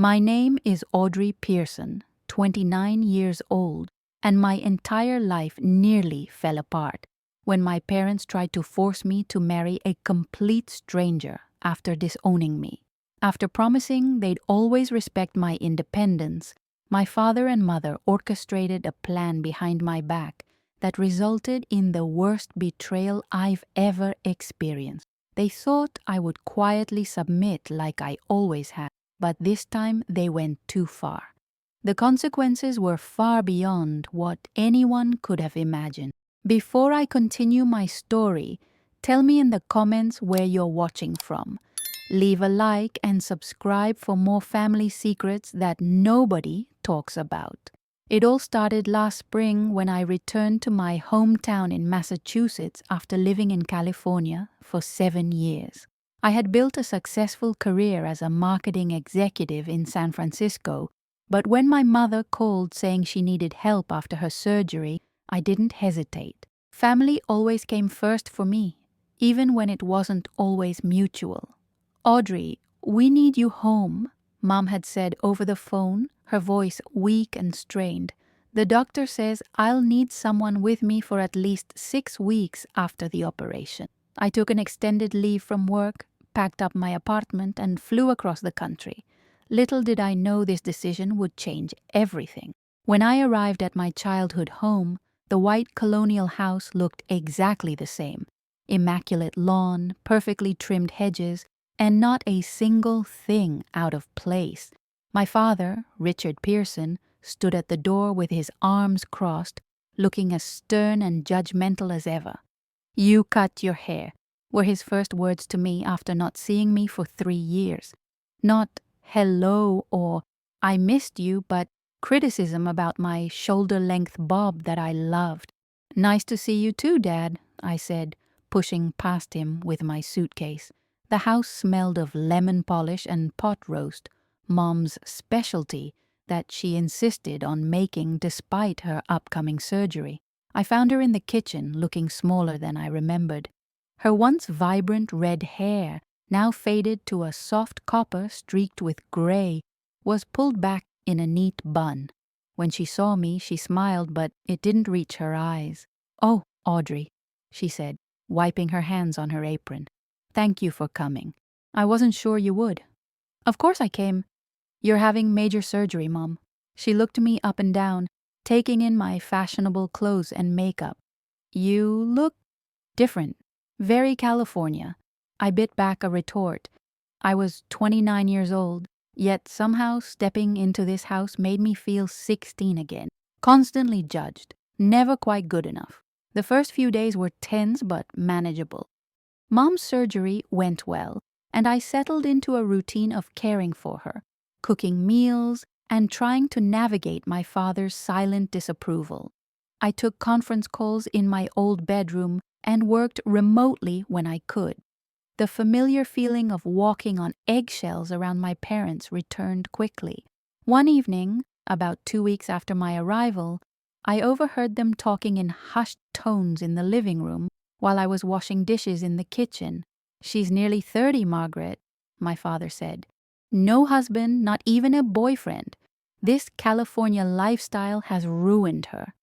My name is Audrey Pearson, 29 years old, and my entire life nearly fell apart when my parents tried to force me to marry a complete stranger after disowning me. After promising they'd always respect my independence, my father and mother orchestrated a plan behind my back that resulted in the worst betrayal I've ever experienced. They thought I would quietly submit like I always had, but this time they went too far. The consequences were far beyond what anyone could have imagined. Before I continue my story, tell me in the comments where you're watching from. Leave a like and subscribe for more family secrets that nobody talks about. It all started last spring when I returned to my hometown in Massachusetts after living in California for 7 years. I had built a successful career as a marketing executive in San Francisco, but when my mother called saying she needed help after her surgery, I didn't hesitate. Family always came first for me, even when it wasn't always mutual. "Audrey, we need you home," Mom had said over the phone, her voice weak and strained. "The doctor says I'll need someone with me for at least 6 weeks after the operation." I took an extended leave from work, packed up my apartment, and flew across the country. Little did I know this decision would change everything. When I arrived at my childhood home, the white colonial house looked exactly the same. Immaculate lawn, perfectly trimmed hedges, and not a single thing out of place. My father, Richard Pearson, stood at the door with his arms crossed, looking as stern and judgmental as ever. "You cut your hair," were his first words to me after not seeing me for 3 years. Not "hello" or "I missed you," but criticism about my shoulder-length bob that I loved. "Nice to see you too, Dad," I said, pushing past him with my suitcase. The house smelled of lemon polish and pot roast, Mom's specialty that she insisted on making despite her upcoming surgery. I found her in the kitchen, looking smaller than I remembered. Her once vibrant red hair, now faded to a soft copper streaked with gray, was pulled back in a neat bun. When she saw me, she smiled, but it didn't reach her eyes. "Oh, Audrey," she said, wiping her hands on her apron. "Thank you for coming. I wasn't sure you would." "Of course I came. You're having major surgery, Mom." She looked me up and down, taking in my fashionable clothes and makeup. "You look different. Very California." I bit back a retort. I was 29 years old, yet somehow stepping into this house made me feel 16 again. Constantly judged, never quite good enough. The first few days were tense but manageable. Mom's surgery went well, and I settled into a routine of caring for her, cooking meals, and trying to navigate my father's silent disapproval. I took conference calls in my old bedroom and worked remotely when I could. The familiar feeling of walking on eggshells around my parents returned quickly. One evening, about 2 weeks after my arrival, I overheard them talking in hushed tones in the living room while I was washing dishes in the kitchen. "She's nearly 30, Margaret," my father said. "No husband, not even a boyfriend. This California lifestyle has ruined her.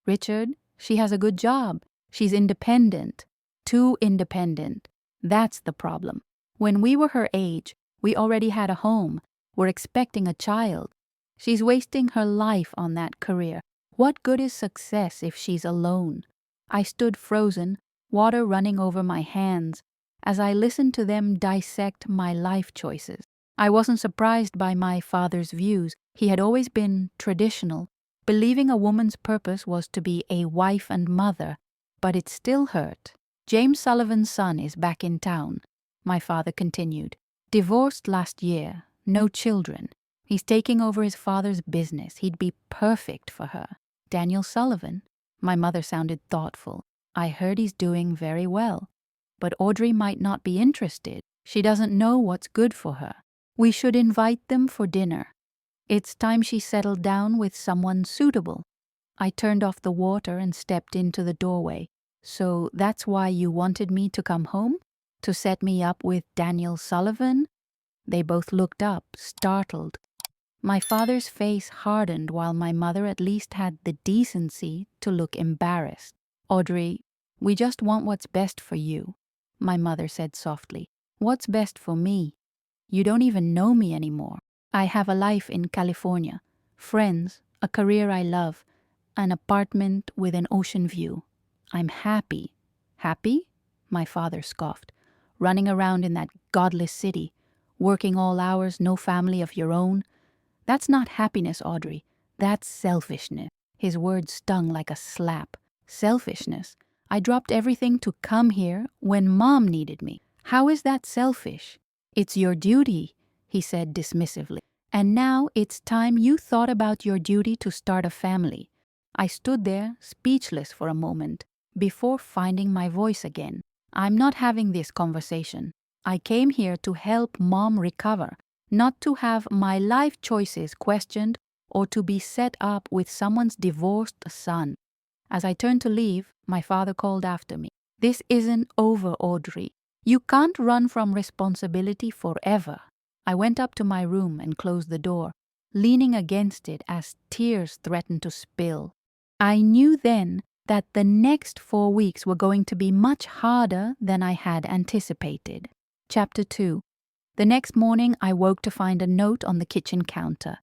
Richard, she has a good job. She's independent. Too independent. That's the problem. When we were her age, we already had a home. We're expecting a child. She's wasting her life on that career. What good is success if she's alone?" I stood frozen, water running over my hands, as I listened to them dissect my life choices. I wasn't surprised by my father's views. He had always been traditional, believing a woman's purpose was to be a wife and mother, but it still hurt. "James Sullivan's son is back in town," my father continued. "Divorced last year, no children. He's taking over his father's business. He'd be perfect for her." "Daniel Sullivan?" My mother sounded thoughtful. "I heard he's doing very well. But Audrey might not be interested. She doesn't know what's good for her. We should invite them for dinner. It's time she settled down with someone suitable." I turned off the water and stepped into the doorway. "So that's why you wanted me to come home? To set me up with Daniel Sullivan?" They both looked up, startled. My father's face hardened while my mother at least had the decency to look embarrassed. Audrey, we just want what's best for you, my mother said softly. What's best for me? You don't even know me anymore. I have a life in California, friends, a career I love, an apartment with an ocean view. I'm happy. Happy? My father scoffed. Running around in that godless city, working all hours, no family of your own. That's not happiness, Audrey. That's selfishness. His words stung like a slap. Selfishness? I dropped everything to come here when Mom needed me. How is that selfish? It's your duty, he said dismissively. And now it's time you thought about your duty to start a family. I stood there, speechless for a moment, before finding my voice again. I'm not having this conversation. I came here to help Mom recover, not to have my life choices questioned or to be set up with someone's divorced son. As I turned to leave, my father called after me. This isn't over, Audrey. You can't run from responsibility forever. I went up to my room and closed the door, leaning against it as tears threatened to spill. I knew then that the next 4 weeks were going to be much harder than I had anticipated. Chapter 2. The next morning I woke to find a note on the kitchen counter.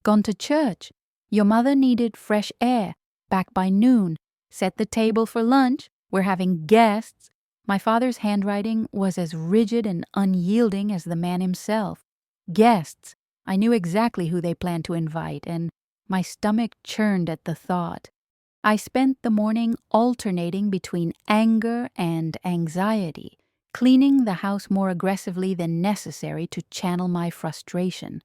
Gone to church. Your mother needed fresh air. Back by noon. Set the table for lunch. We're having guests. My father's handwriting was as rigid and unyielding as the man himself. Guests. I knew exactly who they planned to invite, and my stomach churned at the thought. I spent the morning alternating between anger and anxiety, cleaning the house more aggressively than necessary to channel my frustration.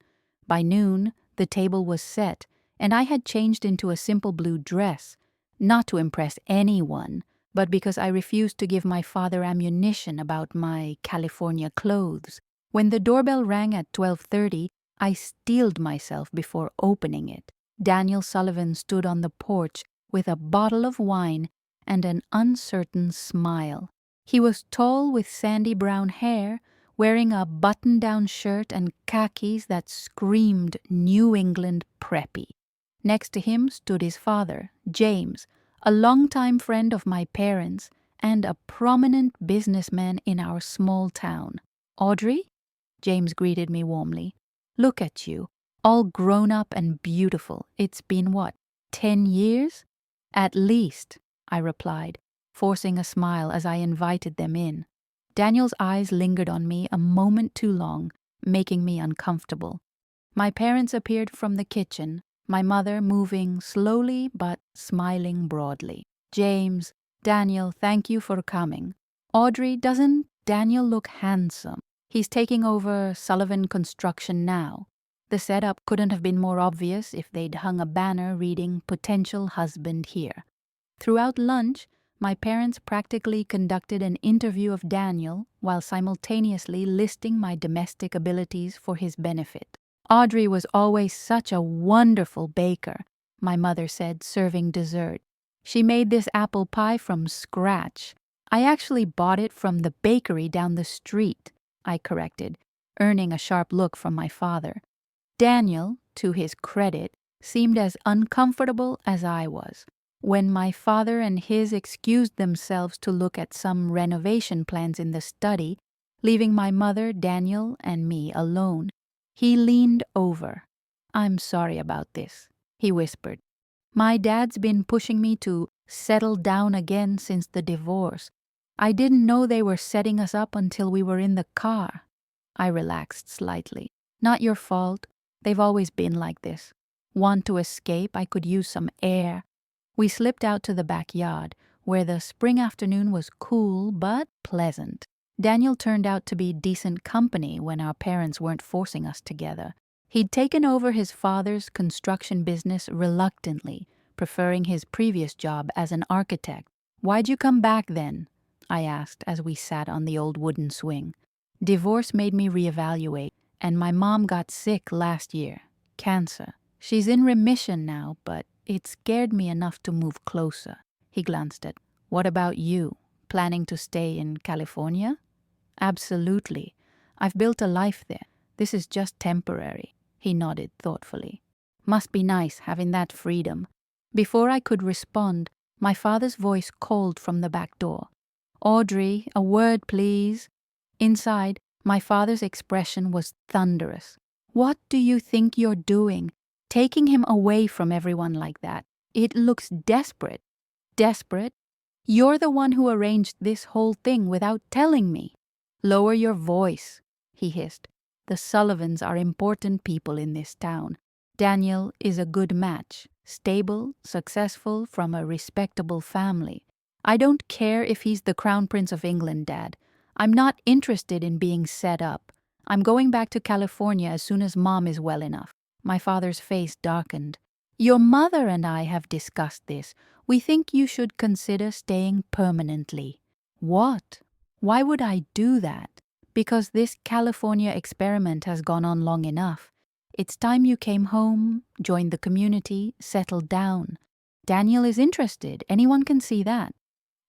By noon, the table was set, and I had changed into a simple blue dress, not to impress anyone, but because I refused to give my father ammunition about my California clothes. When the doorbell rang at 12:30, I steeled myself before opening it. Daniel Sullivan stood on the porch with a bottle of wine and an uncertain smile. He was tall with sandy brown hair, wearing a button-down shirt and khakis that screamed New England preppy. Next to him stood his father, James, a longtime friend of my parents and a prominent businessman in our small town. Audrey? James greeted me warmly. Look at you, all grown up and beautiful. It's been what, 10 years? At least, I replied, forcing a smile as I invited them in. Daniel's eyes lingered on me a moment too long, making me uncomfortable. My parents appeared from the kitchen, my mother moving slowly but smiling broadly. James, Daniel, thank you for coming. Audrey, doesn't Daniel look handsome? He's taking over Sullivan Construction now. The setup couldn't have been more obvious if they'd hung a banner reading "Potential Husband Here." Throughout lunch, my parents practically conducted an interview of Daniel while simultaneously listing my domestic abilities for his benefit. Audrey was always such a wonderful baker, my mother said, serving dessert. She made this apple pie from scratch. I actually bought it from the bakery down the street, I corrected, earning a sharp look from my father. Daniel, to his credit, seemed as uncomfortable as I was. When my father and his excused themselves to look at some renovation plans in the study, leaving my mother, Daniel, and me alone, he leaned over. I'm sorry about this, he whispered. My dad's been pushing me to settle down again since the divorce. I didn't know they were setting us up until we were in the car. I relaxed slightly. Not your fault. They've always been like this. Want to escape? I could use some air. We slipped out to the backyard, where the spring afternoon was cool but pleasant. Daniel turned out to be decent company when our parents weren't forcing us together. He'd taken over his father's construction business reluctantly, preferring his previous job as an architect. Why'd you come back then? I asked as we sat on the old wooden swing. Divorce made me reevaluate, and my mom got sick last year. Cancer. She's in remission now, but it scared me enough to move closer. He glanced at, what about you? Planning to stay in California? Absolutely. I've built a life there. This is just temporary. He nodded thoughtfully. Must be nice having that freedom. Before I could respond, my father's voice called from the back door. Audrey, a word, please. Inside, my father's expression was thunderous. What do you think you're doing? Taking him away from everyone like that. It looks desperate. Desperate? You're the one who arranged this whole thing without telling me. Lower your voice, he hissed. The Sullivans are important people in this town. Daniel is a good match, stable, successful, from a respectable family. I don't care if he's the Crown Prince of England, Dad. I'm not interested in being set up. I'm going back to California as soon as Mom is well enough. My father's face darkened. Your mother and I have discussed this. We think you should consider staying permanently. What? Why would I do that? Because this California experiment has gone on long enough. It's time you came home, joined the community, settled down. Daniel is interested. Anyone can see that.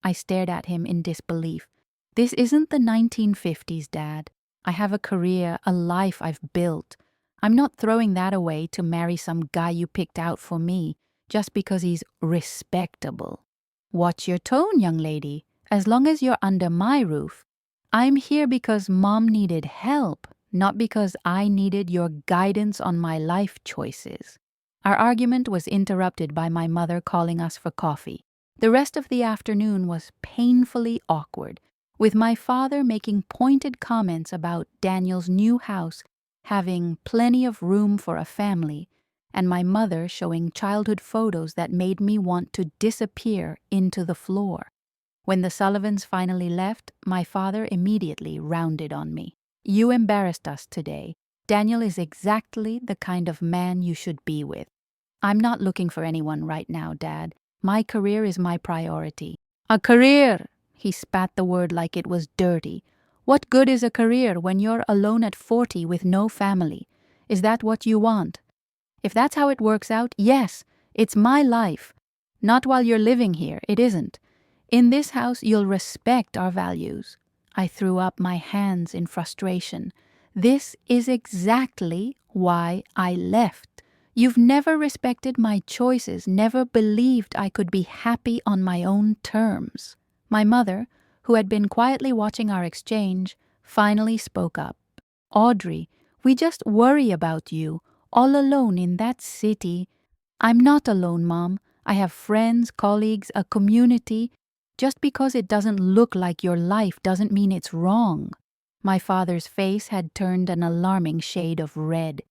I stared at him in disbelief. This isn't the 1950s, Dad. I have a career, a life I've built. I'm not throwing that away to marry some guy you picked out for me just because he's respectable. Watch your tone, young lady. As long as you're under my roof. I'm here because Mom needed help, not because I needed your guidance on my life choices. Our argument was interrupted by my mother calling us for coffee. The rest of the afternoon was painfully awkward, with my father making pointed comments about Daniel's new house having plenty of room for a family, and my mother showing childhood photos that made me want to disappear into the floor. When the Sullivans finally left, my father immediately rounded on me. You embarrassed us today. Daniel is exactly the kind of man you should be with. I'm not looking for anyone right now, Dad. My career is my priority. A career! He spat the word like it was dirty. What good is a career when you're alone at 40 with no family? Is that what you want? If that's how it works out, yes, it's my life. Not while you're living here, it isn't. In this house, you'll respect our values. I threw up my hands in frustration. This is exactly why I left. You've never respected my choices, never believed I could be happy on my own terms. My mother, who had been quietly watching our exchange, finally spoke up. Audrey, we just worry about you, all alone in that city. I'm not alone, Mom. I have friends, colleagues, a community. Just because it doesn't look like your life doesn't mean it's wrong. My father's face had turned an alarming shade of red.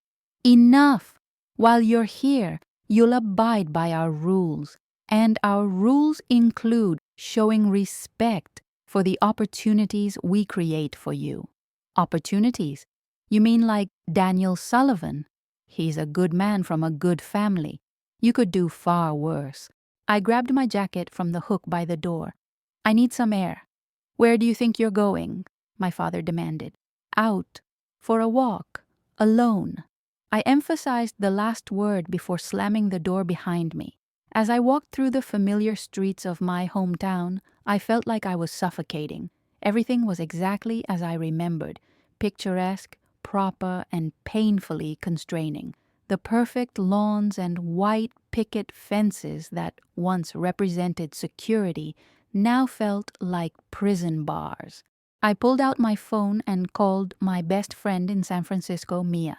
Enough! While you're here, you'll abide by our rules. And our rules include showing respect for the opportunities we create for you. Opportunities? You mean like Daniel Sullivan? He's a good man from a good family. You could do far worse. I grabbed my jacket from the hook by the door. I need some air. Where do you think you're going? My father demanded. Out. For a walk. Alone. I emphasized the last word before slamming the door behind me. As I walked through the familiar streets of my hometown, I felt like I was suffocating. Everything was exactly as I remembered. Picturesque, proper, and painfully constraining. The perfect lawns and white picket fences that once represented security now felt like prison bars. I pulled out my phone and called my best friend in San Francisco, Mia.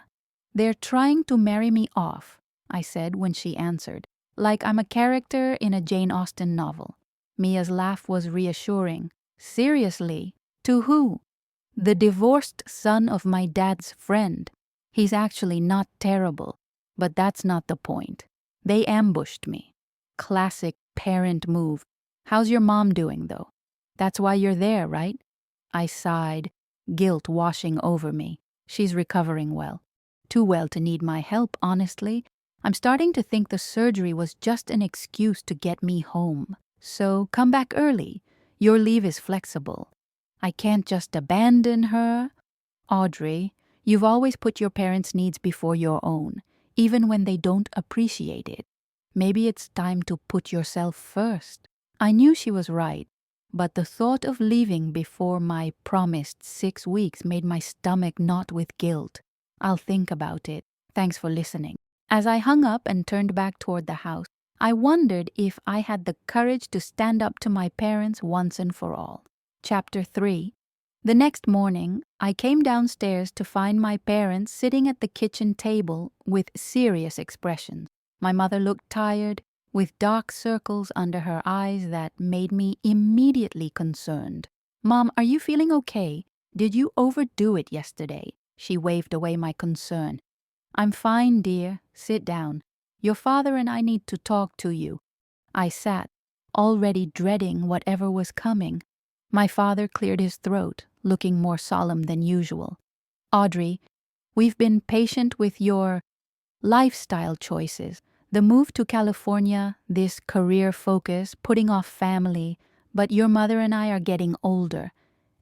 They're trying to marry me off, I said when she answered, like I'm a character in a Jane Austen novel. Mia's laugh was reassuring. Seriously? To who? The divorced son of my dad's friend. He's actually not terrible, but that's not the point. They ambushed me. Classic parent move. How's your mom doing, though? That's why you're there, right? I sighed, guilt washing over me. She's recovering well. Too well to need my help, honestly. I'm starting to think the surgery was just an excuse to get me home. So come back early. Your leave is flexible. I can't just abandon her. Audrey, you've always put your parents' needs before your own, even when they don't appreciate it. Maybe it's time to put yourself first. I knew she was right, but the thought of leaving before my promised 6 weeks made my stomach knot with guilt. I'll think about it. Thanks for listening. As I hung up and turned back toward the house, I wondered if I had the courage to stand up to my parents once and for all. Chapter 3. The next morning, I came downstairs to find my parents sitting at the kitchen table with serious expressions. My mother looked tired, with dark circles under her eyes that made me immediately concerned. "Mom, are you feeling okay? Did you overdo it yesterday?" She waved away my concern. "I'm fine, dear. Sit down. Your father and I need to talk to you." I sat, already dreading whatever was coming. My father cleared his throat, looking more solemn than usual. "Audrey, we've been patient with your lifestyle choices. The move to California, this career focus, putting off family, but your mother and I are getting older,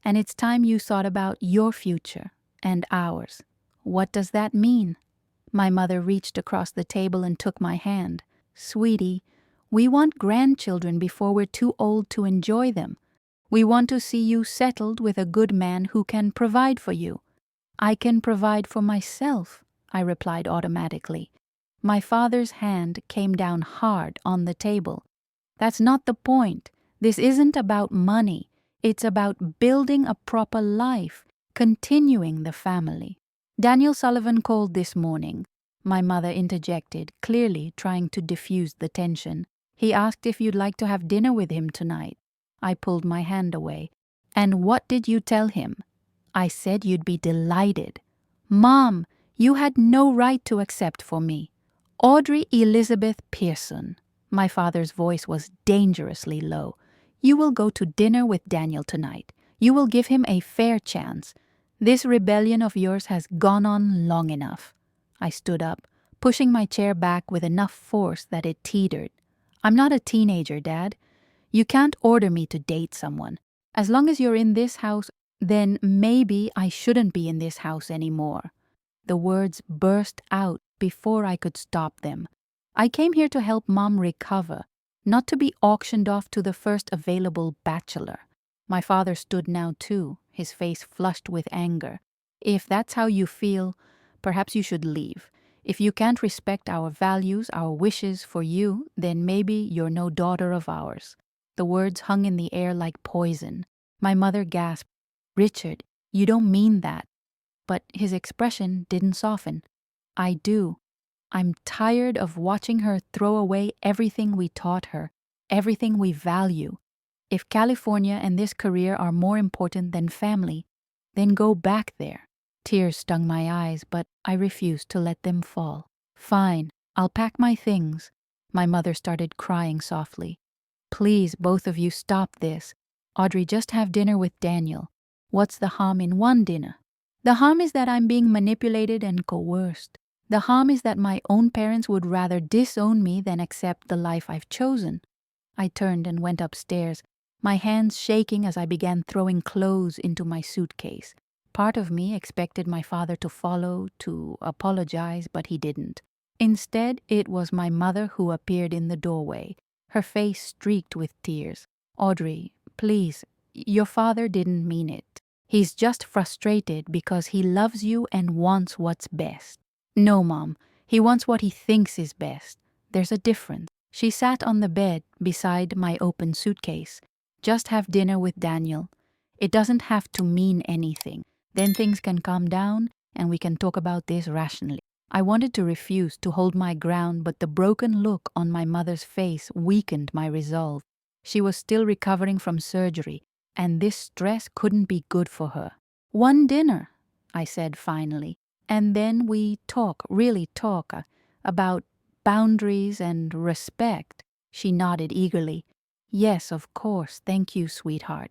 and it's time you thought about your future and ours. What does that mean?" My mother reached across the table and took my hand. "Sweetie, we want grandchildren before we're too old to enjoy them. We want to see you settled with a good man who can provide for you." "I can provide for myself," I replied automatically. My father's hand came down hard on the table. "That's not the point. This isn't about money. It's about building a proper life, continuing the family." "Daniel Sullivan called this morning," my mother interjected, clearly trying to diffuse the tension. "He asked if you'd like to have dinner with him tonight." I pulled my hand away. "And what did you tell him?" "I said you'd be delighted." "Mom, you had no right to accept for me." "Audrey Elizabeth Pearson." My father's voice was dangerously low. "You will go to dinner with Daniel tonight. You will give him a fair chance. This rebellion of yours has gone on long enough." I stood up, pushing my chair back with enough force that it teetered. "I'm not a teenager, Dad. You can't order me to date someone. As long as you're in this house, then maybe I shouldn't be in this house anymore." The words burst out before I could stop them. "I came here to help Mom recover, not to be auctioned off to the first available bachelor." My father stood now too, his face flushed with anger. "If that's how you feel, perhaps you should leave. If you can't respect our values, our wishes for you, then maybe you're no daughter of ours." The words hung in the air like poison. My mother gasped, "Richard, you don't mean that." But his expression didn't soften. "I do. I'm tired of watching her throw away everything we taught her, everything we value. If California and this career are more important than family, then go back there." Tears stung my eyes, but I refused to let them fall. "Fine, I'll pack my things." My mother started crying softly. "Please, both of you, stop this. Audrey, just have dinner with Daniel. What's the harm in one dinner?" "The harm is that I'm being manipulated and coerced. The harm is that my own parents would rather disown me than accept the life I've chosen." I turned and went upstairs, my hands shaking as I began throwing clothes into my suitcase. Part of me expected my father to follow, to apologize, but he didn't. Instead, it was my mother who appeared in the doorway, her face streaked with tears. "Audrey, please, your father didn't mean it. He's just frustrated because he loves you and wants what's best." "No, Mom, he wants what he thinks is best. There's a difference." She sat on the bed beside my open suitcase. "Just have dinner with Daniel. It doesn't have to mean anything. Then things can calm down and we can talk about this rationally." I wanted to refuse, to hold my ground, but the broken look on my mother's face weakened my resolve. She was still recovering from surgery, and this stress couldn't be good for her. "One dinner," I said finally, "and then we talk, really talk, about boundaries and respect." She nodded eagerly. "Yes, of course, thank you, sweetheart."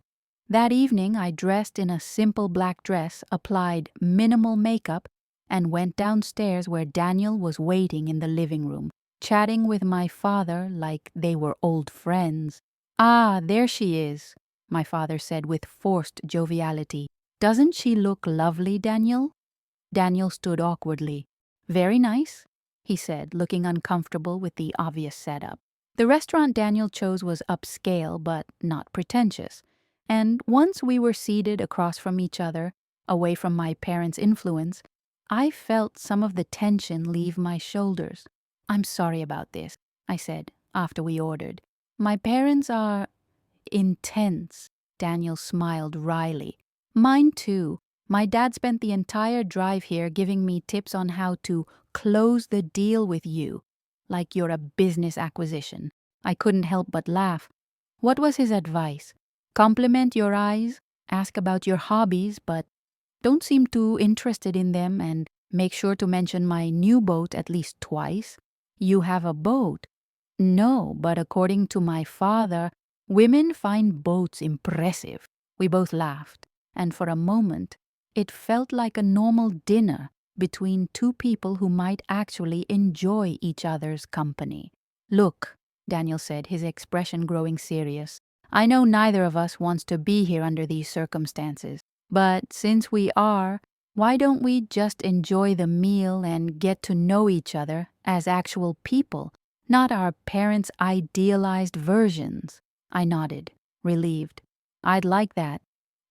That evening I dressed in a simple black dress, applied minimal makeup, and went downstairs where Daniel was waiting in the living room, chatting with my father like they were old friends. "Ah, there she is," my father said with forced joviality. "Doesn't she look lovely, Daniel?" Daniel stood awkwardly. "Very nice," he said, looking uncomfortable with the obvious setup. The restaurant Daniel chose was upscale but not pretentious, and once we were seated across from each other, away from my parents' influence, I felt some of the tension leave my shoulders. "I'm sorry about this," I said after we ordered. "My parents are intense." Daniel smiled wryly. "Mine too. My dad spent the entire drive here giving me tips on how to close the deal with you, like you're a business acquisition." I couldn't help but laugh. What was his advice? Compliment your eyes, ask about your hobbies, but don't seem too interested in them, and make sure to mention my new boat at least twice. "You have a boat?" "No, but according to my father, women find boats impressive." We both laughed, and for a moment, it felt like a normal dinner between two people who might actually enjoy each other's company. "Look," Daniel said, his expression growing serious, "I know neither of us wants to be here under these circumstances, but since we are, why don't we just enjoy the meal and get to know each other as actual people, not our parents' idealized versions?" I nodded, relieved. I'd like that.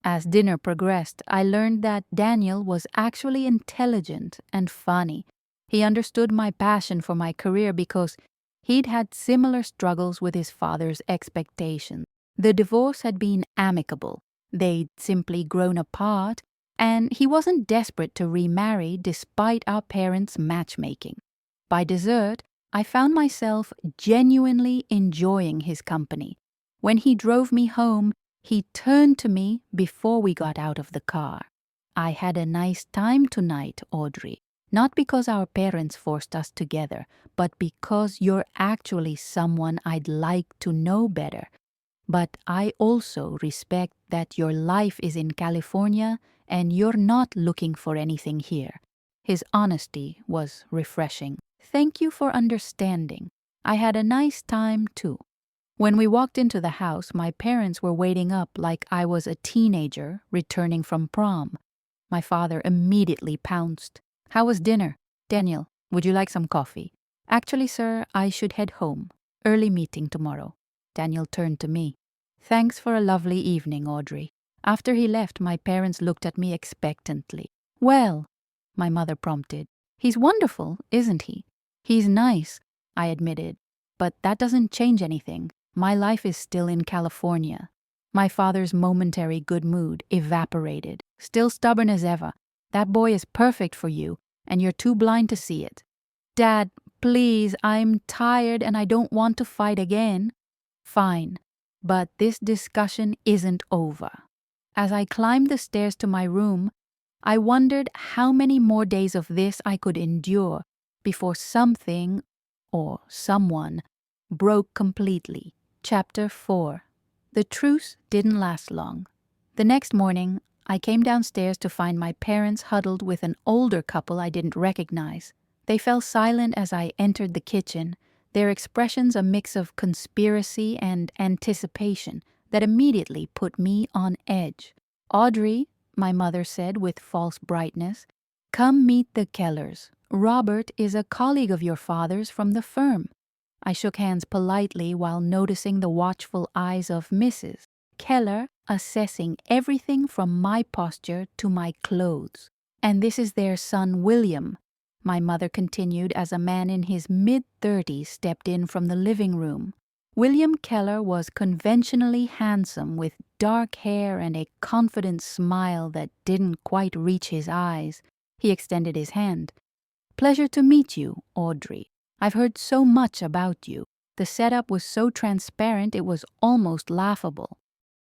As dinner progressed, I learned that Daniel was actually intelligent and funny. He understood my passion for my career because he'd had similar struggles with his father's expectations. The divorce had been amicable. They'd simply grown apart, and he wasn't desperate to remarry despite our parents' matchmaking. By dessert, I found myself genuinely enjoying his company. When he drove me home, he turned to me before we got out of the car. "I had a nice time tonight, Audrey. Not because our parents forced us together, but because you're actually someone I'd like to know better. But I also respect that your life is in California and you're not looking for anything here." His honesty was refreshing. "Thank you for understanding. I had a nice time too." When we walked into the house, my parents were waiting up like I was a teenager returning from prom. My father immediately pounced. "How was dinner? Daniel, would you like some coffee?" "Actually, sir, I should head home. Early meeting tomorrow." Daniel turned to me. "Thanks for a lovely evening, Audrey." After he left, my parents looked at me expectantly. "Well," my mother prompted, "he's wonderful, isn't he?" "He's nice," I admitted, "but that doesn't change anything. My life is still in California." My father's momentary good mood evaporated. "Still stubborn as ever. That boy is perfect for you, and you're too blind to see it." "Dad, please, I'm tired and I don't want to fight again." "Fine, but this discussion isn't over." As I climbed the stairs to my room, I wondered how many more days of this I could endure before something, or someone, broke completely. Chapter 4. The truce didn't last long. The next morning, I came downstairs to find my parents huddled with an older couple I didn't recognize. They fell silent as I entered the kitchen, their expressions a mix of conspiracy and anticipation that immediately put me on edge. "Audrey," my mother said with false brightness, "come meet the Kellers. Robert is a colleague of your father's from the firm." I shook hands politely while noticing the watchful eyes of Mrs. Keller assessing everything from my posture to my clothes. "And this is their son William," my mother continued as a man in his mid-30s stepped in from the living room. William Keller was conventionally handsome with dark hair and a confident smile that didn't quite reach his eyes. He extended his hand. "Pleasure to meet you, Audrey. I've heard so much about you." The setup was so transparent it was almost laughable.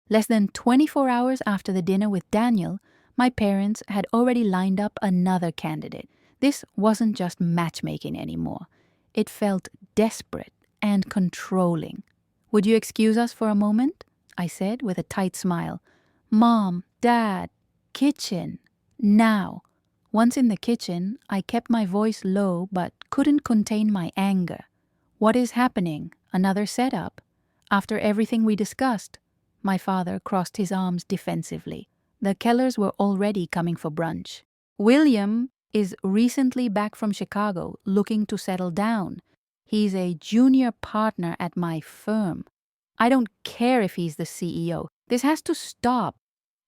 Less than 24 hours after the dinner with Daniel, my parents had already lined up another candidate. This wasn't just matchmaking anymore. It felt desperate and controlling. "Would you excuse us for a moment?" I said with a tight smile. "Mom, Dad, kitchen, now." Once in the kitchen, I kept my voice low but couldn't contain my anger. "What is happening? Another setup? After everything we discussed?" My father crossed his arms defensively. The Kellers were already coming for brunch. "William is recently back from Chicago, looking to settle down. He's a junior partner at my firm. I don't care if he's the CEO. This has to stop.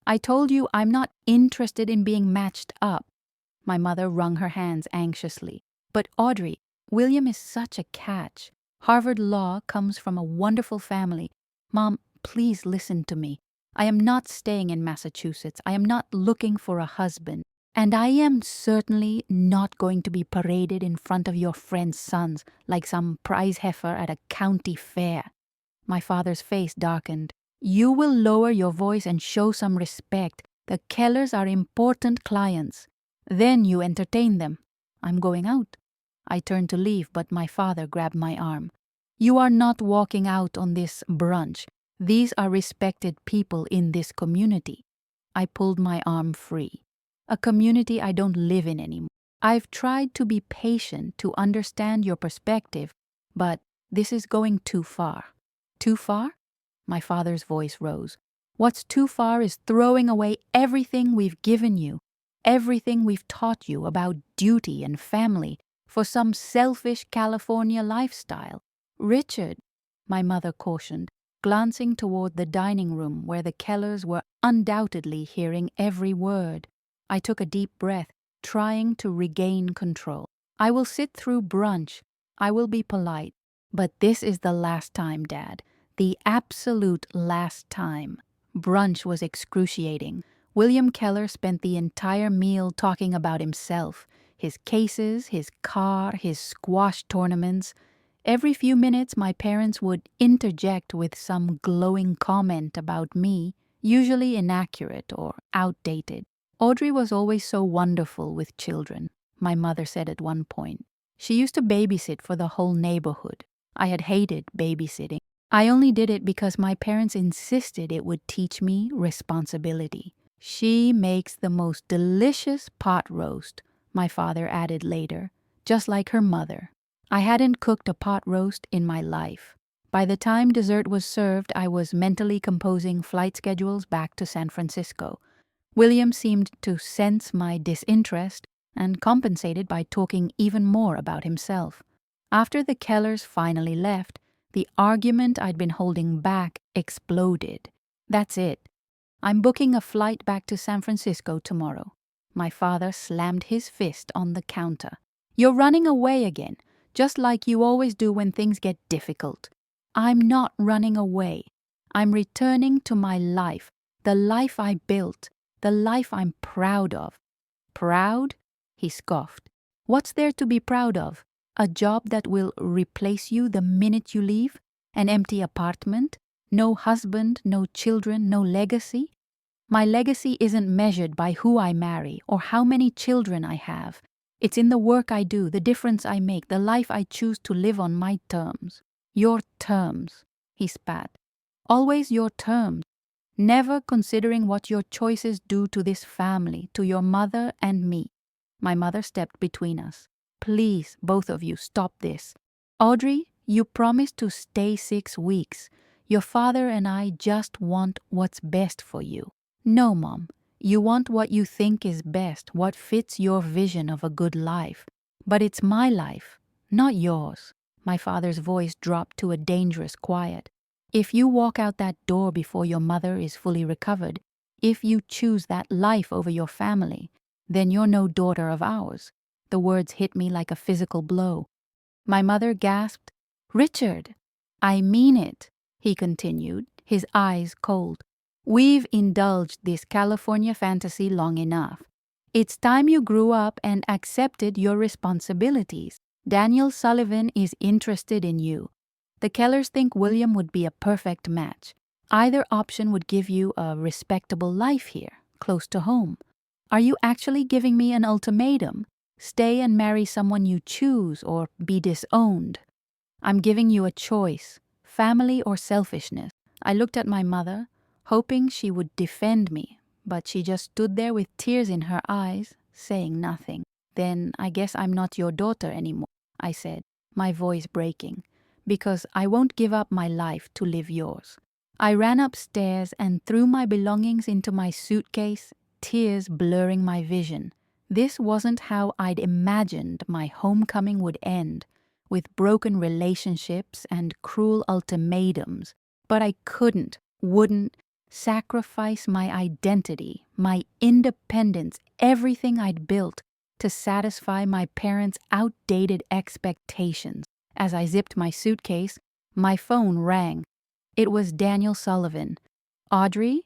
I told you I'm not interested in being matched up." My mother wrung her hands anxiously. But Audrey, William is such a catch. Harvard Law comes from a wonderful family. Mom, please listen to me. I am not staying in Massachusetts. I am not looking for a husband. And I am certainly not going to be paraded in front of your friends' sons like some prize heifer at a county fair. My father's face darkened. You will lower your voice and show some respect. The Kellers are important clients. Then you entertain them. I'm going out. I turned to leave, but my father grabbed my arm. You are not walking out on this brunch. These are respected people in this community. I pulled my arm free. A community I don't live in anymore. I've tried to be patient to understand your perspective, but this is going too far. Too far? My father's voice rose. What's too far is throwing away everything we've given you, everything we've taught you about duty and family for some selfish California lifestyle. Richard, my mother cautioned, glancing toward the dining room where the Kellers were undoubtedly hearing every word. I took a deep breath, trying to regain control. I will sit through brunch. I will be polite. But this is the last time, Dad. The absolute last time. Brunch was excruciating. William Keller spent the entire meal talking about himself, his cases, his car, his squash tournaments. Every few minutes, my parents would interject with some glowing comment about me, usually inaccurate or outdated. Audrey was always so wonderful with children, my mother said at one point. She used to babysit for the whole neighborhood. I had hated babysitting. I only did it because my parents insisted it would teach me responsibility. She makes the most delicious pot roast, my father added later, just like her mother. I hadn't cooked a pot roast in my life. By the time dessert was served, I was mentally composing flight schedules back to San Francisco. William seemed to sense my disinterest and compensated by talking even more about himself. After the Kellers finally left, the argument I'd been holding back exploded. That's it. I'm booking a flight back to San Francisco tomorrow. My father slammed his fist on the counter. You're running away again, just like you always do when things get difficult. I'm not running away. I'm returning to my life, the life I built, the life I'm proud of. Proud? He scoffed. What's there to be proud of? A job that will replace you the minute you leave? An empty apartment? No husband, no children, no legacy? My legacy isn't measured by who I marry or how many children I have. It's in the work I do, the difference I make, the life I choose to live on my terms. Your terms, he spat. Always your terms. Never considering what your choices do to this family, to your mother and me. My mother stepped between us. Please, both of you, stop this. Audrey, you promised to stay 6 weeks. Your father and I just want what's best for you. No, Mom. You want what you think is best, what fits your vision of a good life. But it's my life, not yours. My father's voice dropped to a dangerous quiet. If you walk out that door before your mother is fully recovered, if you choose that life over your family, then you're no daughter of ours. The words hit me like a physical blow. My mother gasped, Richard! I mean it, he continued, his eyes cold. We've indulged this California fantasy long enough. It's time you grew up and accepted your responsibilities. Daniel Sullivan is interested in you. The Kellers think William would be a perfect match. Either option would give you a respectable life here, close to home. Are you actually giving me an ultimatum? Stay and marry someone you choose or be disowned. I'm giving you a choice, family or selfishness. I looked at my mother, hoping she would defend me, but she just stood there with tears in her eyes, saying nothing. Then I guess I'm not your daughter anymore, I said, my voice breaking, because I won't give up my life to live yours. I ran upstairs and threw my belongings into my suitcase, tears blurring my vision. This wasn't how I'd imagined my homecoming would end, with broken relationships and cruel ultimatums. But I wouldn't sacrifice my identity, my independence, everything I'd built to satisfy my parents' outdated expectations. As I zipped my suitcase, my phone rang. It was Daniel Sullivan. "Audrey?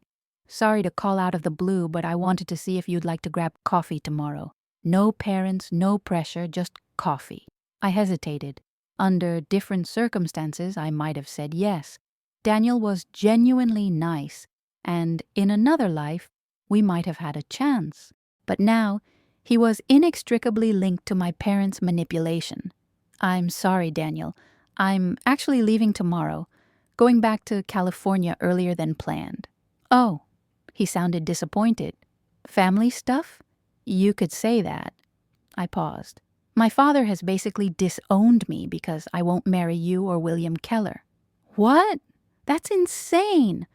Sorry to call out of the blue, but I wanted to see if you'd like to grab coffee tomorrow. No parents, no pressure, just coffee." I hesitated. Under different circumstances, I might have said yes. Daniel was genuinely nice, and in another life, we might have had a chance. But now, he was inextricably linked to my parents' manipulation. "I'm sorry, Daniel. I'm actually leaving tomorrow, going back to California earlier than planned." "Oh," he sounded disappointed. "Family stuff? You could say that." I paused. "My father has basically disowned me because I won't marry you or William Keller." "What? That's insane.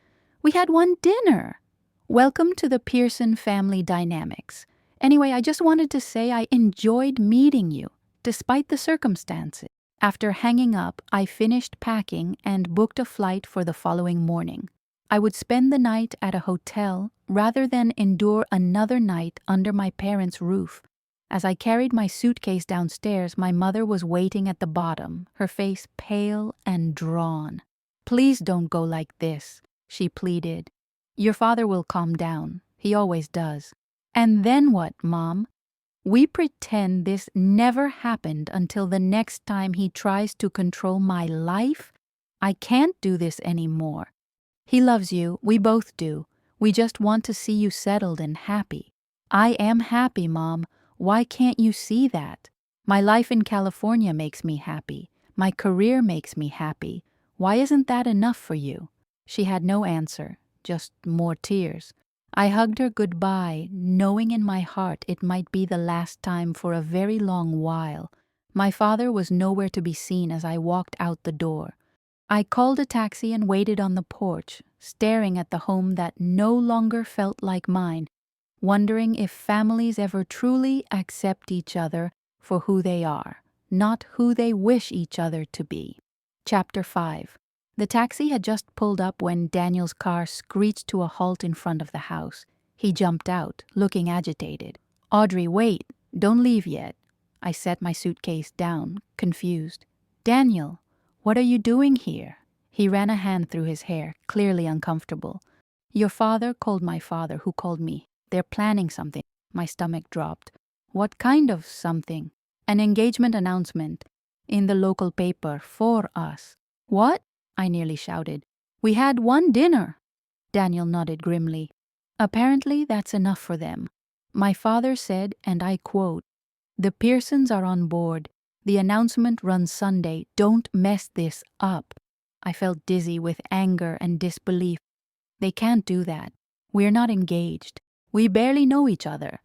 We had one dinner." "Welcome to the Pearson family dynamics. Anyway, I just wanted to say I enjoyed meeting you, despite the circumstances." After hanging up, I finished packing and booked a flight for the following morning. I would spend the night at a hotel rather than endure another night under my parents' roof. As I carried my suitcase downstairs, my mother was waiting at the bottom, her face pale and drawn. "Please don't go like this," she pleaded. "Your father will calm down. He always does." "And then what, Mom?" "We pretend this never happened until the next time he tries to control my life? I can't do this anymore. He loves you, we both do. We just want to see you settled and happy." "I am happy, Mom. Why can't you see that? My life in California makes me happy. My career makes me happy. Why isn't that enough for you?" She had no answer, just more tears. I hugged her goodbye, knowing in my heart it might be the last time for a very long while. My father was nowhere to be seen as I walked out the door. I called a taxi and waited on the porch, staring at the home that no longer felt like mine, wondering if families ever truly accept each other for who they are, not who they wish each other to be. Chapter 5. The taxi had just pulled up when Daniel's car screeched to a halt in front of the house. He jumped out, looking agitated. "Audrey, wait. Don't leave yet." I set my suitcase down, confused. "Daniel, what are you doing here?" He ran a hand through his hair, clearly uncomfortable. "Your father called my father, who called me. They're planning something." My stomach dropped. "What kind of something?" "An engagement announcement in the local paper for us." "What?" I nearly shouted. "We had one dinner." Daniel nodded grimly. "Apparently that's enough for them. My father said, and I quote, 'The Pearsons are on board. The announcement runs Sunday. Don't mess this up.'" I felt dizzy with anger and disbelief. "They can't do that. We're not engaged. We barely know each other."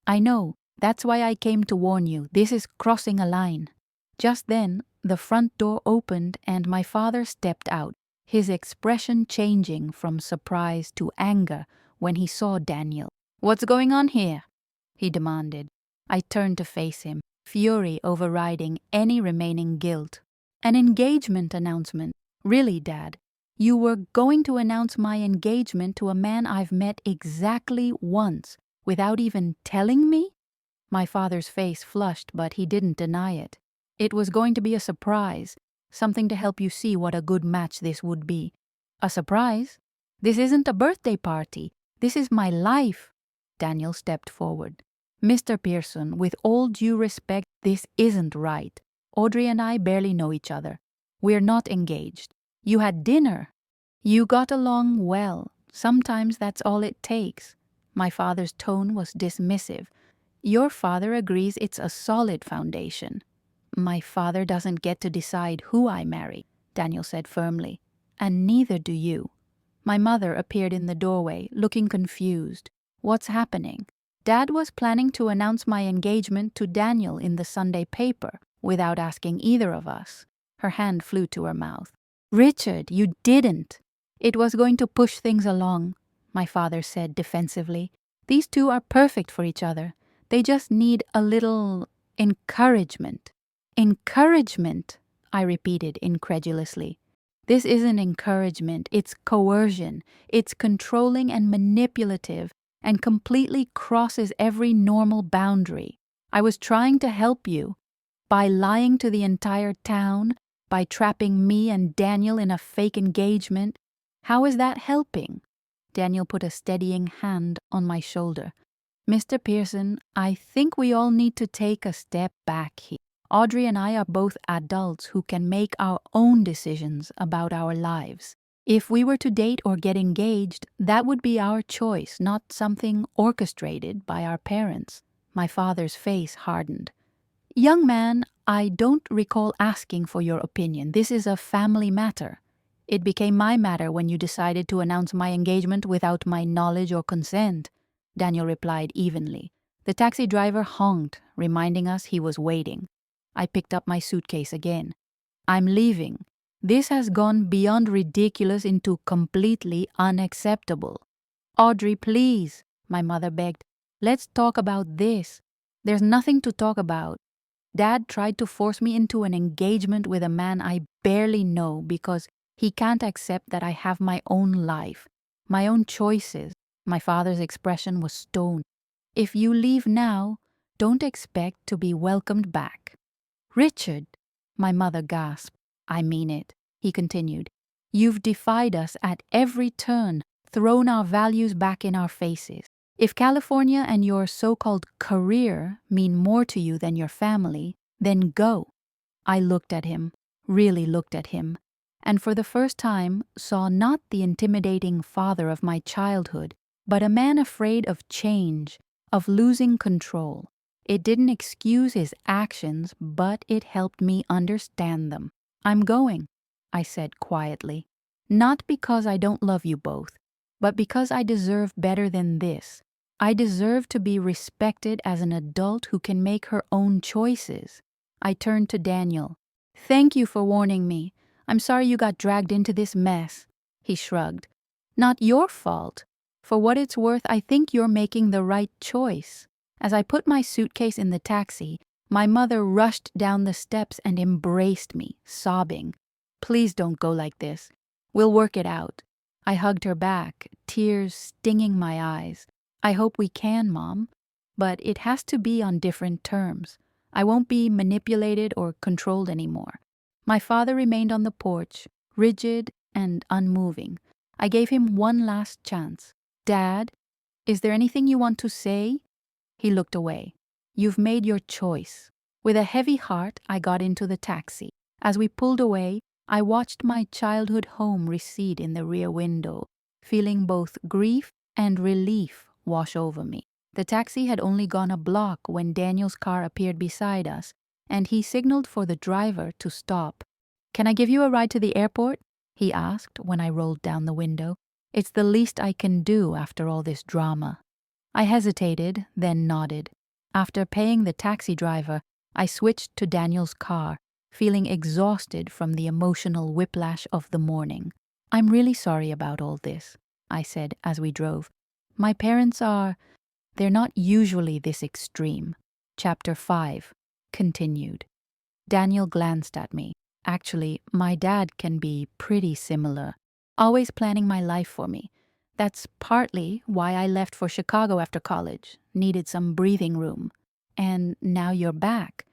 "I know. That's why I came to warn you. This is crossing a line." Just then, the front door opened and my father stepped out, his expression changing from surprise to anger when he saw Daniel. "What's going on here?" he demanded. I turned to face him, fury overriding any remaining guilt. "An engagement announcement. Really, Dad? You were going to announce my engagement to a man I've met exactly once, without even telling me?" My father's face flushed, but he didn't deny it. "It was going to be a surprise, something to help you see what a good match this would be." "A surprise? This isn't a birthday party. This is my life." Daniel stepped forward. "Mr. Pearson, with all due respect, this isn't right. Audrey and I barely know each other. We're not engaged. You had dinner. You got along well. Sometimes that's all it takes." My father's tone was dismissive. "Your father agrees it's a solid foundation." "My father doesn't get to decide who I marry," Daniel said firmly. "And neither do you." My mother appeared in the doorway, looking confused. "What's happening?" "Dad was planning to announce my engagement to Daniel in the Sunday paper, without asking either of us." Her hand flew to her mouth. "Richard, you didn't." "It was going to push things along," my father said defensively. "These two are perfect for each other. They just need a little encouragement." "Encouragement?" I repeated incredulously. "This isn't encouragement, it's coercion. It's controlling and manipulative and completely crosses every normal boundary. I was trying to help you. By lying to the entire town, by trapping me and Daniel in a fake engagement. How is that helping? Daniel put a steadying hand on my shoulder. Mr. Pearson, I think we all need to take a step back here. Audrey and I are both adults who can make our own decisions about our lives. If we were to date or get engaged, that would be our choice, not something orchestrated by our parents. My father's face hardened. Young man, I don't recall asking for your opinion. This is a family matter. It became my matter when you decided to announce my engagement without my knowledge or consent, Daniel replied evenly. The taxi driver honked, reminding us he was waiting. I picked up my suitcase again. I'm leaving. This has gone beyond ridiculous into completely unacceptable. Audrey, please, my mother begged. Let's talk about this. There's nothing to talk about. Dad tried to force me into an engagement with a man I barely know because he can't accept that I have my own life, my own choices. My father's expression was stone. If you leave now, don't expect to be welcomed back. Richard, my mother gasped. I mean it, he continued. You've defied us at every turn, thrown our values back in our faces. If California and your so-called career mean more to you than your family, then go. I looked at him, really looked at him, and for the first time saw not the intimidating father of my childhood, but a man afraid of change, of losing control. It didn't excuse his actions, but it helped me understand them. I'm going, I said quietly. Not because I don't love you both, but because I deserve better than this. I deserve to be respected as an adult who can make her own choices. I turned to Daniel. Thank you for warning me. I'm sorry you got dragged into this mess. He shrugged. Not your fault. For what it's worth, I think you're making the right choice. As I put my suitcase in the taxi, my mother rushed down the steps and embraced me, sobbing. Please don't go like this. We'll work it out. I hugged her back, tears stinging my eyes. I hope we can, Mom. But it has to be on different terms. I won't be manipulated or controlled anymore. My father remained on the porch, rigid and unmoving. I gave him one last chance. Dad, is there anything you want to say? He looked away. You've made your choice. With a heavy heart, I got into the taxi. As we pulled away, I watched my childhood home recede in the rear window, feeling both grief and relief wash over me. The taxi had only gone a block when Daniel's car appeared beside us, and he signaled for the driver to stop. Can I give you a ride to the airport? He asked when I rolled down the window. It's the least I can do after all this drama. I hesitated, then nodded. After paying the taxi driver, I switched to Daniel's car, feeling exhausted from the emotional whiplash of the morning. I'm really sorry about all this, I said as we drove. My parents they're not usually this extreme. Chapter 5 continued. Daniel glanced at me. Actually, my dad can be pretty similar, always planning my life for me. That's partly why I left for Chicago after college, needed some breathing room. And now you're back.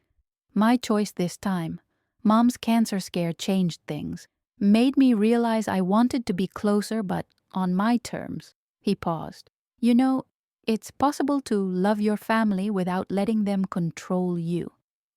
My choice this time. Mom's cancer scare changed things, made me realize I wanted to be closer but on my terms. He paused. You know, it's possible to love your family without letting them control you.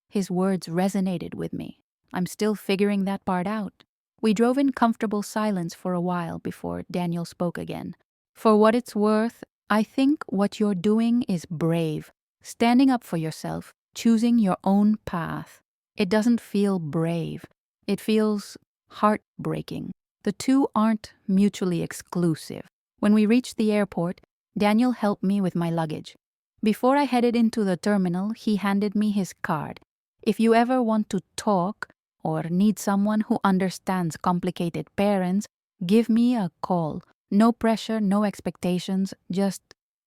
His words resonated with me. I'm still figuring that part out. We drove in comfortable silence for a while before Daniel spoke again. For what it's worth, I think what you're doing is brave. Standing up for yourself, choosing your own path. It doesn't feel brave. It feels heartbreaking. The two aren't mutually exclusive. When we reached the airport, Daniel helped me with my luggage. Before I headed into the terminal, he handed me his card. If you ever want to talk or need someone who understands complicated parents, give me a call. No pressure, no expectations, just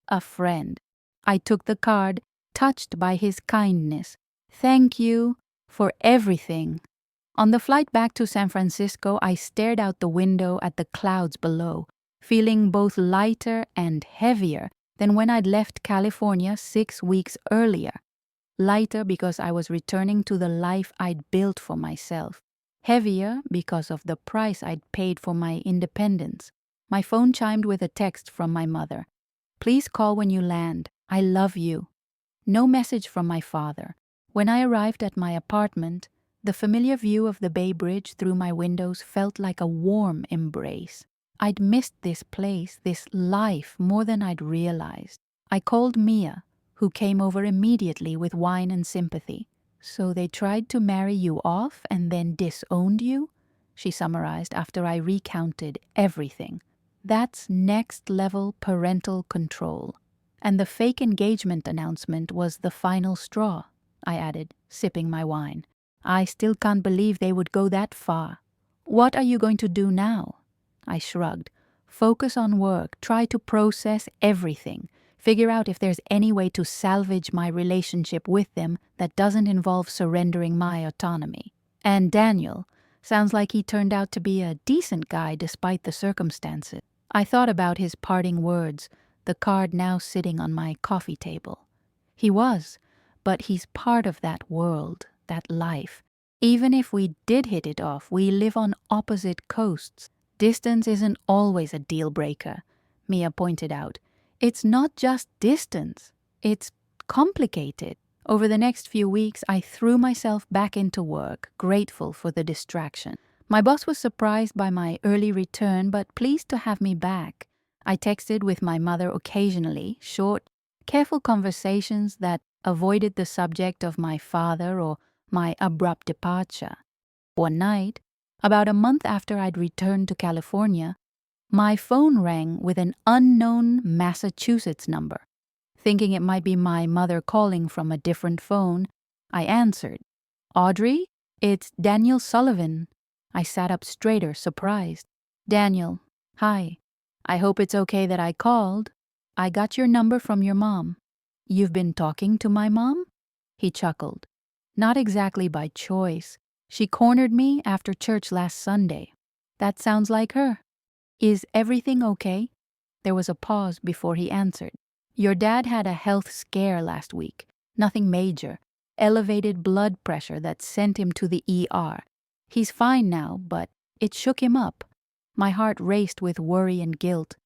a friend. I took the card, touched by his kindness. Thank you for everything. On the flight back to San Francisco, I stared out the window at the clouds below, feeling both lighter and heavier than when I'd left California 6 weeks earlier. Lighter because I was returning to the life I'd built for myself. Heavier because of the price I'd paid for my independence. My phone chimed with a text from my mother. "Please call when you land. I love you." No message from my father. When I arrived at my apartment, the familiar view of the Bay Bridge through my windows felt like a warm embrace. I'd missed this place, this life, more than I'd realized. I called Mia, who came over immediately with wine and sympathy. "So they tried to marry you off and then disowned you?" she summarized after I recounted everything. "That's next-level parental control. And the fake engagement announcement was the final straw," I added, sipping my wine. "I still can't believe they would go that far." "What are you going to do now?" I shrugged. "Focus on work, try to process everything, figure out if there's any way to salvage my relationship with them that doesn't involve surrendering my autonomy. And Daniel, sounds like he turned out to be a decent guy despite the circumstances." I thought about his parting words, the card now sitting on my coffee table. He was, but he's part of that world, that life. Even if we did hit it off, we live on opposite coasts. Distance isn't always a deal breaker, Mia pointed out. It's not just distance, it's complicated. Over the next few weeks, I threw myself back into work, grateful for the distraction. My boss was surprised by my early return, but pleased to have me back. I texted with my mother occasionally, short, careful conversations that avoided the subject of my father or my abrupt departure. One night, about a month after I'd returned to California, my phone rang with an unknown Massachusetts number. Thinking it might be my mother calling from a different phone, I answered. "Audrey, it's Daniel Sullivan." I sat up straighter, surprised. "Daniel, hi. I hope it's okay that I called. I got your number from your mom." "You've been talking to my mom?" He chuckled. "Not exactly by choice. She cornered me after church last Sunday." "That sounds like her. Is everything okay?" There was a pause before he answered. "Your dad had a health scare last week. Nothing major. Elevated blood pressure that sent him to the ER. He's fine now, but it shook him up." My heart raced with worry and guilt.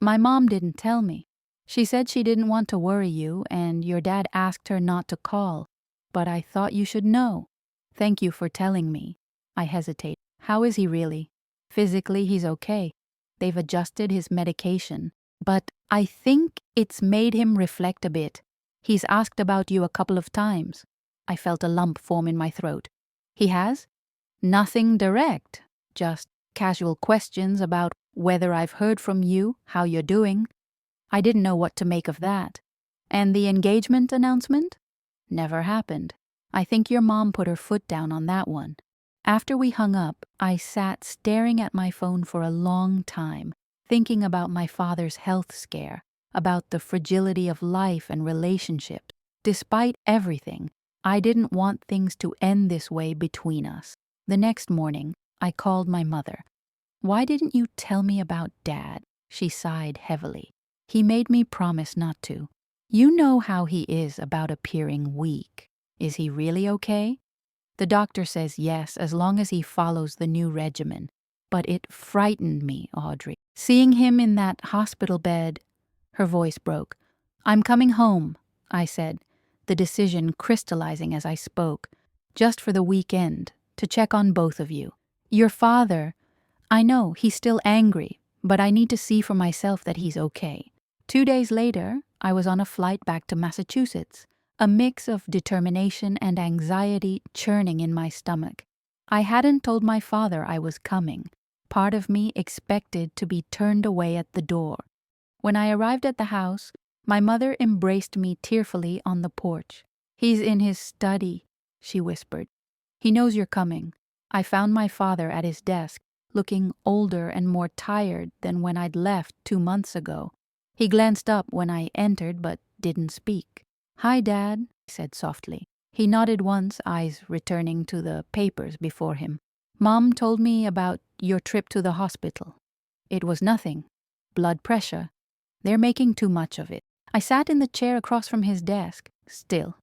"My mom didn't tell me. She said she didn't want to worry you, and your dad asked her not to call. But I thought you should know." "Thank you for telling me." I hesitated. "How is he really?" "Physically, he's okay. They've adjusted his medication. But I think it's made him reflect a bit. He's asked about you a couple of times." I felt a lump form in my throat. "He has?" "Nothing direct. Just casual questions about whether I've heard from you, how you're doing." I didn't know what to make of that. "And the engagement announcement?" "Never happened. I think your mom put her foot down on that one." After we hung up, I sat staring at my phone for a long time, thinking about my father's health scare, about the fragility of life and relationships. Despite everything, I didn't want things to end this way between us. The next morning, I called my mother. "Why didn't you tell me about Dad?" She sighed heavily. "He made me promise not to. You know how he is about appearing weak. Is he really okay?" "The doctor says yes, as long as he follows the new regimen. But it frightened me, Audrey. Seeing him in that hospital bed." Her voice broke. "I'm coming home," I said, the decision crystallizing as I spoke. "Just for the weekend, to check on both of you. Your father, I know he's still angry, but I need to see for myself that he's okay." 2 days later, I was on a flight back to Massachusetts, a mix of determination and anxiety churning in my stomach. I hadn't told my father I was coming. Part of me expected to be turned away at the door. When I arrived at the house, my mother embraced me tearfully on the porch. "He's in his study," she whispered. "He knows you're coming." I found my father at his desk, looking older and more tired than when I'd left 2 months ago. He glanced up when I entered but didn't speak. "Hi, Dad," I said softly. He nodded once, eyes returning to the papers before him. "Mom told me about your trip to the hospital." "It was nothing. Blood pressure. They're making too much of it." I sat in the chair across from his desk. "Still,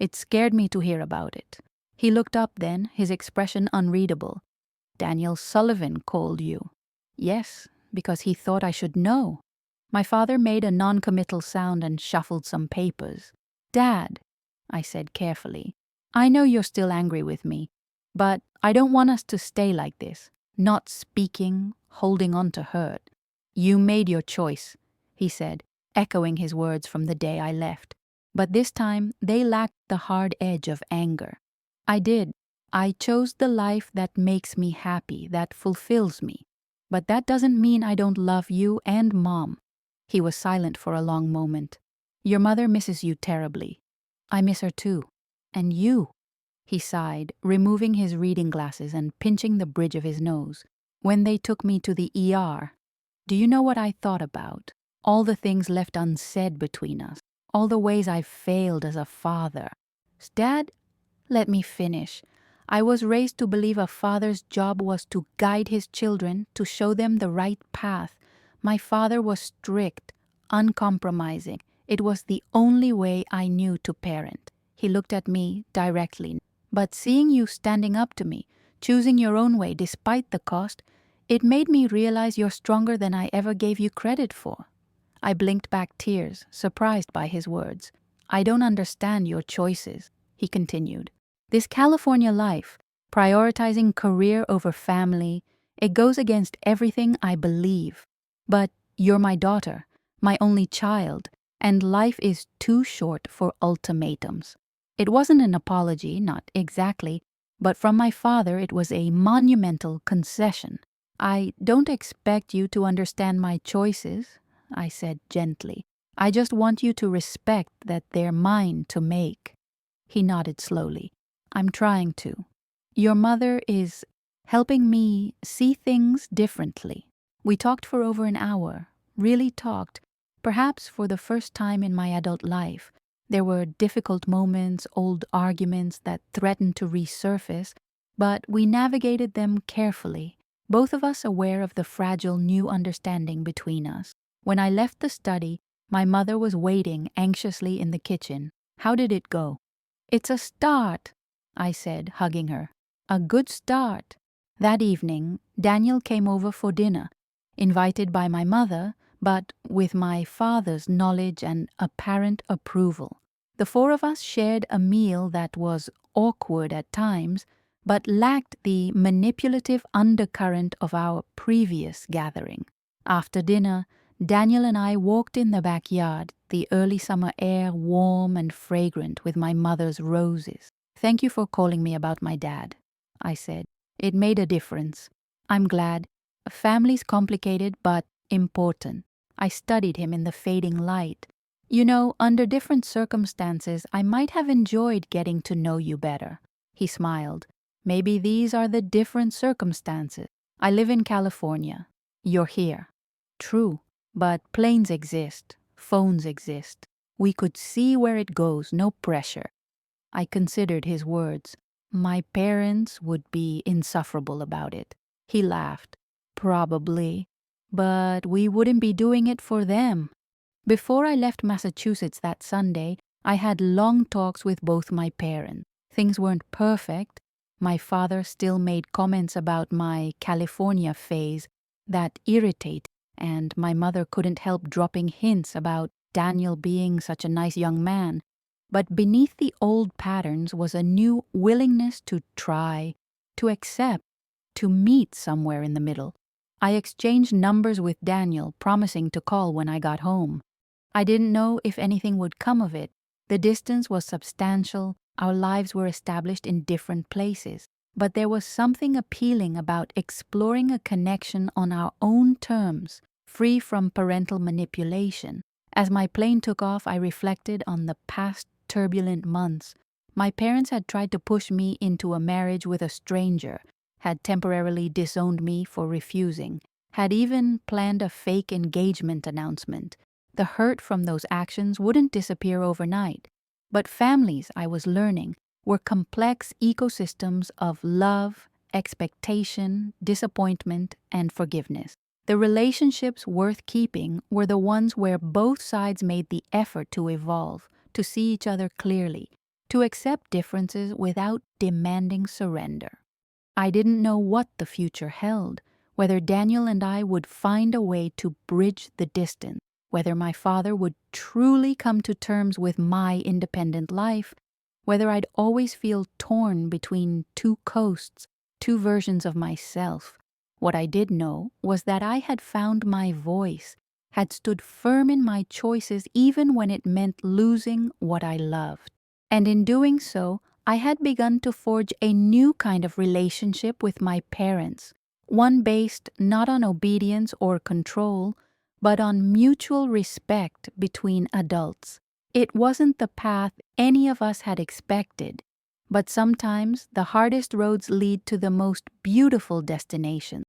It scared me to hear about it. He looked up then, his expression unreadable. Daniel Sullivan called you. Yes, because he thought I should know. My father made a non-committal sound and shuffled some papers. Dad, I said carefully, I know you're still angry with me, but I don't want us to stay like this, not speaking, holding on to hurt. You made your choice, he said, echoing his words from the day I left. But this time they lacked the hard edge of anger. I did. I chose the life that makes me happy, that fulfills me. But that doesn't mean I don't love you and Mom. He was silent for a long moment. Your mother misses you terribly. I miss her too. And you. He sighed, removing his reading glasses and pinching the bridge of his nose. When they took me to the ER, do you know what I thought about? All the things left unsaid between us. All the ways I've failed as a father. Dad, let me finish. I was raised to believe a father's job was to guide his children, to show them the right path. My father was strict, uncompromising. It was the only way I knew to parent. He looked at me directly. But seeing you standing up to me, choosing your own way despite the cost, it made me realize you're stronger than I ever gave you credit for. I blinked back tears, surprised by his words. I don't understand your choices, he continued. This California life, prioritizing career over family, it goes against everything I believe. But you're my daughter, my only child, and life is too short for ultimatums. It wasn't an apology, not exactly, but from my father it was a monumental concession. I don't expect you to understand my choices, I said gently. I just want you to respect that they're mine to make. He nodded slowly. I'm trying to. Your mother is helping me see things differently. We talked for over an hour, really talked, perhaps for the first time in my adult life. There were difficult moments, old arguments that threatened to resurface, but we navigated them carefully, both of us aware of the fragile new understanding between us. When I left the study, my mother was waiting anxiously in the kitchen. How did it go? It's a start, I said, hugging her. A good start. That evening, Daniel came over for dinner, invited by my mother, but with my father's knowledge and apparent approval. The four of us shared a meal that was awkward at times, but lacked the manipulative undercurrent of our previous gathering. After dinner, Daniel and I walked in the backyard, the early summer air warm and fragrant with my mother's roses. Thank you for calling me about my dad, I said. It made a difference. I'm glad. A family's complicated but important. I studied him in the fading light. You know, under different circumstances, I might have enjoyed getting to know you better. He smiled. Maybe these are the different circumstances. I live in California. You're here. True, but planes exist. Phones exist. We could see where it goes, no pressure. I considered his words. My parents would be insufferable about it. He laughed. Probably. But we wouldn't be doing it for them. Before I left Massachusetts that Sunday, I had long talks with both my parents. Things weren't perfect. My father still made comments about my California phase that irritated, and my mother couldn't help dropping hints about Daniel being such a nice young man. But beneath the old patterns was a new willingness to try, to accept, to meet somewhere in the middle. I exchanged numbers with Daniel, promising to call when I got home. I didn't know if anything would come of it. The distance was substantial, our lives were established in different places, but there was something appealing about exploring a connection on our own terms, free from parental manipulation. As my plane took off, I reflected on the past turbulent months. My parents had tried to push me into a marriage with a stranger, had temporarily disowned me for refusing, had even planned a fake engagement announcement. The hurt from those actions wouldn't disappear overnight. But families, I was learning, were complex ecosystems of love, expectation, disappointment, and forgiveness. The relationships worth keeping were the ones where both sides made the effort to evolve, to see each other clearly, to accept differences without demanding surrender. I didn't know what the future held, whether Daniel and I would find a way to bridge the distance, whether my father would truly come to terms with my independent life, whether I'd always feel torn between two coasts, two versions of myself. What I did know was that I had found my voice, had stood firm in my choices even when it meant losing what I loved. And in doing so, I had begun to forge a new kind of relationship with my parents, one based not on obedience or control, but on mutual respect between adults. It wasn't the path any of us had expected, but sometimes the hardest roads lead to the most beautiful destinations.